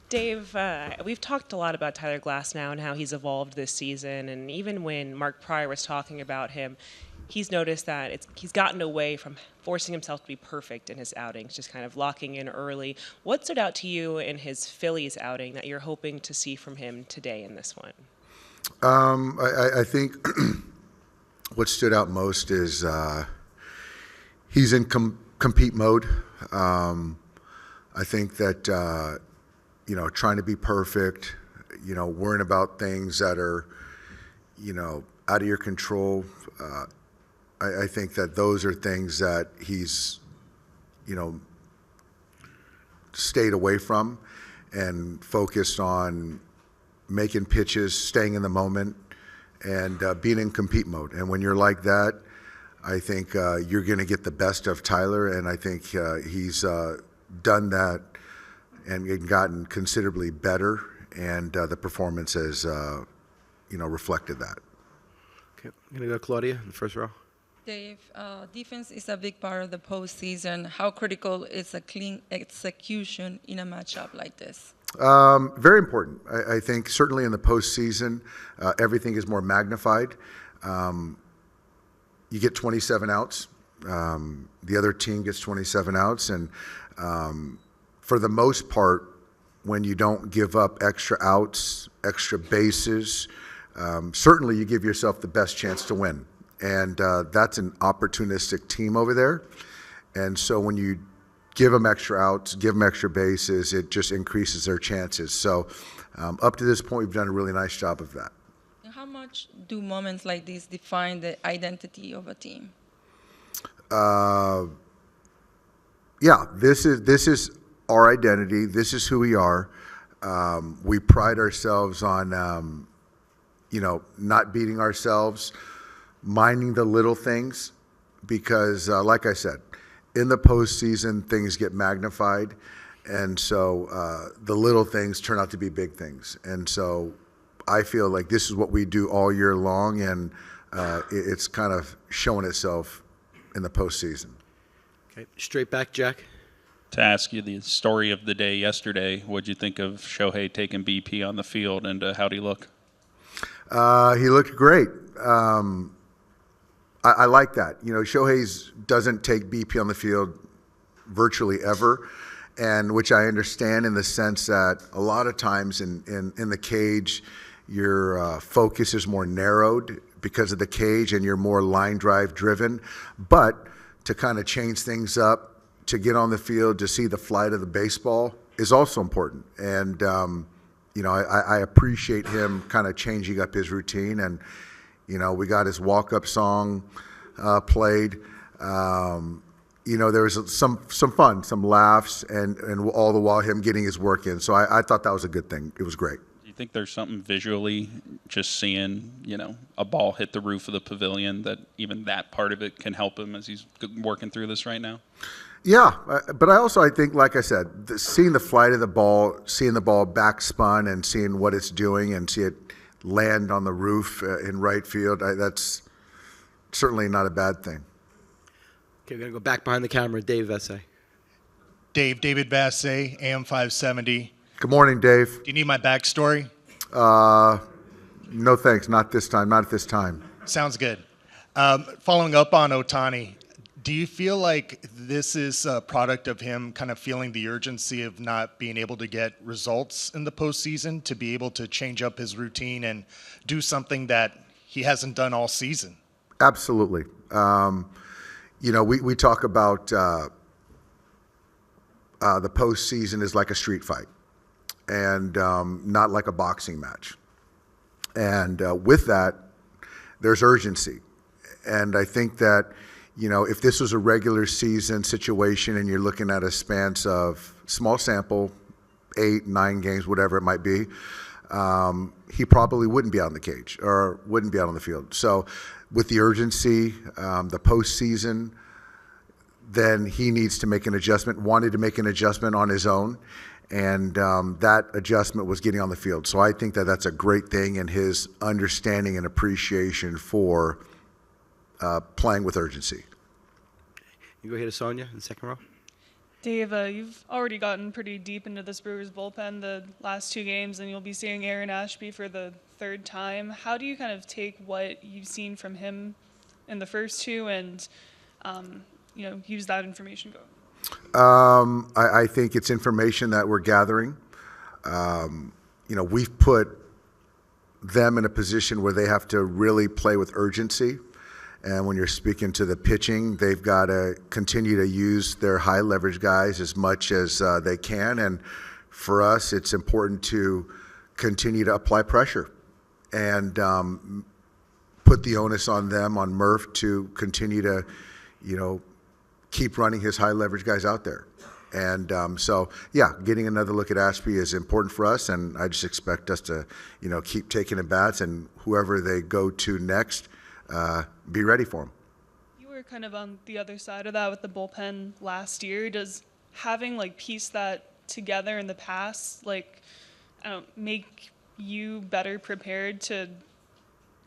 Dave, we've talked a lot about Tyler Glasnow and how he's evolved this season, and even when Mark Pryor was talking about him, he's noticed that he's gotten away from forcing himself to be perfect in his outings, just kind of locking in early. What stood out to you in his Phillies outing that you're hoping to see from him today in this one? I think what stood out most is he's in compete mode. I think that trying to be perfect, worrying about things that are, out of your control. I think that those are things that he's, stayed away from and focused on making pitches, staying in the moment, and being in compete mode. And when you're like that, I think you're going to get the best of Tyler, and I think he's done that and gotten considerably better, and the performance has, reflected that. Okay, I'm going to go Claudia in the first row. Dave, defense is a big part of the postseason. How critical is a clean execution in a matchup like this? Very important. I think certainly in the postseason, everything is more magnified. You get 27 outs. The other team gets 27 outs. And for the most part, when you don't give up extra outs, extra bases, certainly you give yourself the best chance to win. And that's an opportunistic team over there. And so when you give them extra outs, give them extra bases, it just increases their chances. So up to this point, we've done a really nice job of that. And how much do moments like this define the identity of a team? Yeah, this is our identity. This is who we are. We pride ourselves on, not beating ourselves, minding the little things, because, like I said, in the postseason, things get magnified, and so the little things turn out to be big things. And so I feel like this is what we do all year long, and it's kind of showing itself in the postseason. Okay, straight back, Jack. To ask you the story of the day yesterday, what'd you think of Shohei taking BP on the field, and how'd he look? He looked great. I like that. Shohei doesn't take BP on the field virtually ever, and which I understand in the sense that a lot of times in the cage, your focus is more narrowed because of the cage, and you're more line drive driven. But to kind of change things up, to get on the field, to see the flight of the baseball is also important. And I appreciate him kind of changing up his routine. And we got his walk-up song played. There was some fun, some laughs, and all the while him getting his work in. So I thought that was a good thing. It was great. Do you think there's something visually, just seeing, a ball hit the roof of the pavilion, that even that part of it can help him as he's working through this right now? Yeah, but I think, like I said, seeing the flight of the ball, seeing the ball backspun and seeing what it's doing and see it land on the roof in right field, that's certainly not a bad thing. Okay, we're going to go back behind the camera. Dave Vasse. David Vasse, AM 570. Good morning, Dave. Do you need my backstory? No thanks, not this time, not at this time. Sounds good. Following up on Ohtani, do you feel like this is a product of him kind of feeling the urgency of not being able to get results in the postseason, to be able to change up his routine and do something that he hasn't done all season? Absolutely. We talk about the postseason is like a street fight, and not like a boxing match. And with that, there's urgency. And I think that, if this was a regular season situation and you're looking at a span of small sample, 8, 9 games, whatever it might be, he probably wouldn't be out in the cage or wouldn't be out on the field. So with the urgency, the postseason, then he needs to make an adjustment, wanted to make an adjustment on his own, and that adjustment was getting on the field. So I think that that's a great thing in his understanding and appreciation for playing with urgency. You go ahead to Sonia in the second row. Dave, you've already gotten pretty deep into this Brewers bullpen the last 2 games, and you'll be seeing Aaron Ashby for the 3rd time. How do you kind of take what you've seen from him in the first 2 and, use that information going? I think it's information that we're gathering. We've put them in a position where they have to really play with urgency. And when you're speaking to the pitching, they've got to continue to use their high leverage guys as much as they can. And for us, it's important to continue to apply pressure and put the onus on them, on Murph, to continue to, keep running his high leverage guys out there. And getting another look at Ashby is important for us, and I just expect us to, keep taking at bats, and whoever they go to next, be ready for them. You were kind of on the other side of that with the bullpen last year. Does having pieced that together in the past, make you better prepared to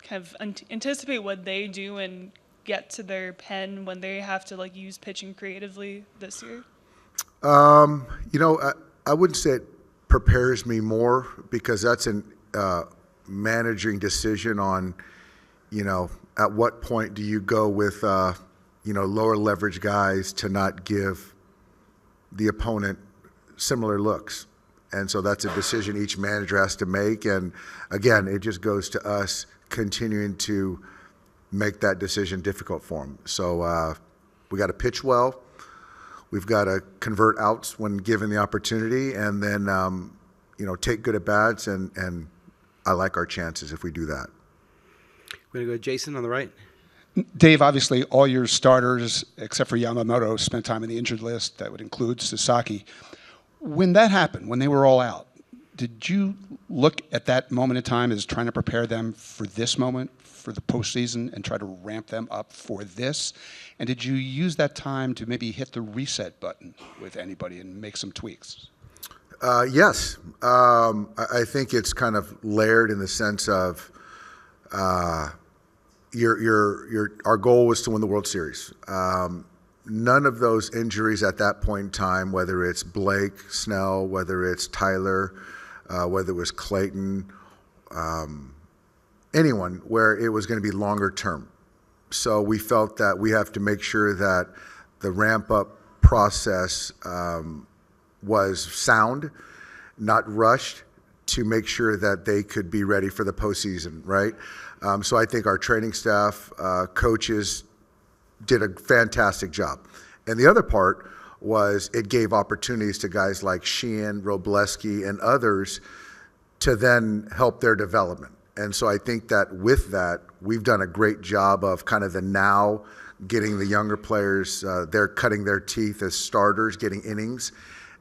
kind of anticipate what they do and get to their pen when they have to use pitching creatively this year? I wouldn't say it prepares me more, because that's a managing decision on, at what point do you go with, lower leverage guys to not give the opponent similar looks. And so that's a decision each manager has to make. And again, it just goes to us continuing to make that decision difficult for them. So we got to pitch well. We've got to convert outs when given the opportunity, and then, take good at bats. And I like our chances if we do that. We're going to go Jason on the right. Dave, obviously all your starters, except for Yamamoto, spent time in the injured list. That would include Sasaki. When that happened, when they were all out, did you look at that moment in time as trying to prepare them for this moment, for the postseason, and try to ramp them up for this? And did you use that time to maybe hit the reset button with anybody and make some tweaks? Yes. I think it's kind of layered in the sense of our goal was to win the World Series. None of those injuries at that point in time, whether it's Blake Snell, whether it's Tyler, whether it was Clayton, anyone, where it was going to be longer term. So we felt that we have to make sure that the ramp up process was sound, not rushed, to make sure that they could be ready for the postseason, right? So I think our training staff, coaches, did a fantastic job. And the other part was it gave opportunities to guys like Sheehan, Robleski, and others to then help their development. And so I think that with that, we've done a great job of kind of the now, getting the younger players, they're cutting their teeth as starters, getting innings,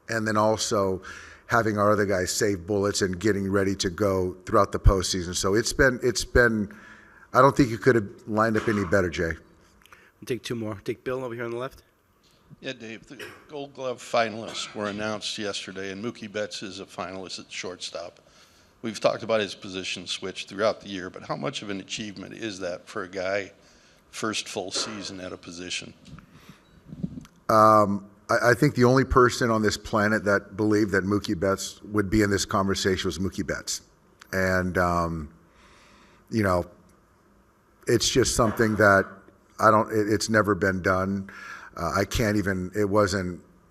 and then also having our other guys save bullets and getting ready to go throughout the postseason. So it's been, I don't think you could have lined up any better, Jay. We'll take 2 more. Take Bill over here on the left. Yeah, Dave, the Gold Glove finalists were announced yesterday, and Mookie Betts is a finalist at shortstop. We've talked about his position switch throughout the year, but how much of an achievement is that for a guy first full season at a position? I think the only person on this planet that believed that Mookie Betts would be in this conversation was Mookie Betts. And, it's just something that it's never been done. I can't even,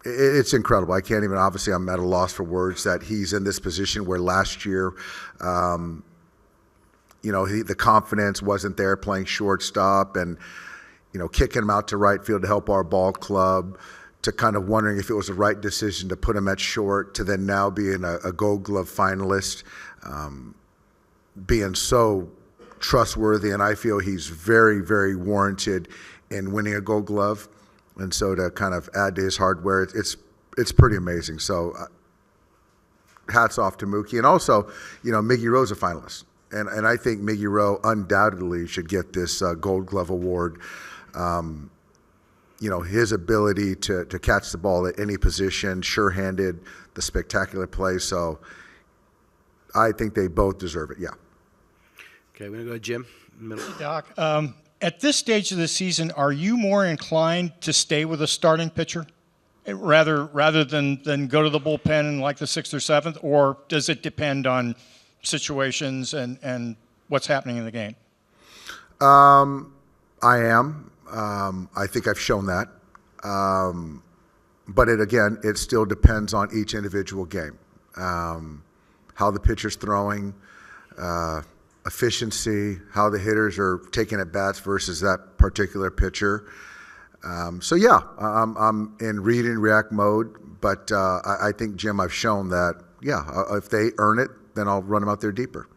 it's incredible. I can't even, obviously I'm at a loss for words that he's in this position where last year, the confidence wasn't there playing shortstop and, kicking him out to right field to help our ball club, to kind of wondering if it was the right decision to put him at short, to then now being a Gold Glove finalist, being so trustworthy, and I feel he's very, very warranted in winning a Gold Glove. And so to kind of add to his hardware, it's pretty amazing. So hats off to Mookie. And also, Miggy Rowe's a finalist. And I think Miggy Rowe undoubtedly should get this Gold Glove award. His ability to catch the ball at any position, sure-handed, the spectacular play. So I think they both deserve it, yeah. Okay, we're going to go to Jim in the middle. Hey, Doc, at this stage of the season, are you more inclined to stay with a starting pitcher? rather than go to the bullpen in like the 6th or 7th, or does it depend on situations and what's happening in the game? I am. I think I've shown that. But it still depends on each individual game. How the pitcher's throwing, efficiency, how the hitters are taking at bats versus that particular pitcher. I'm in read and react mode, but I think, Jim, I've shown that, if they earn it, then I'll run them out there deeper.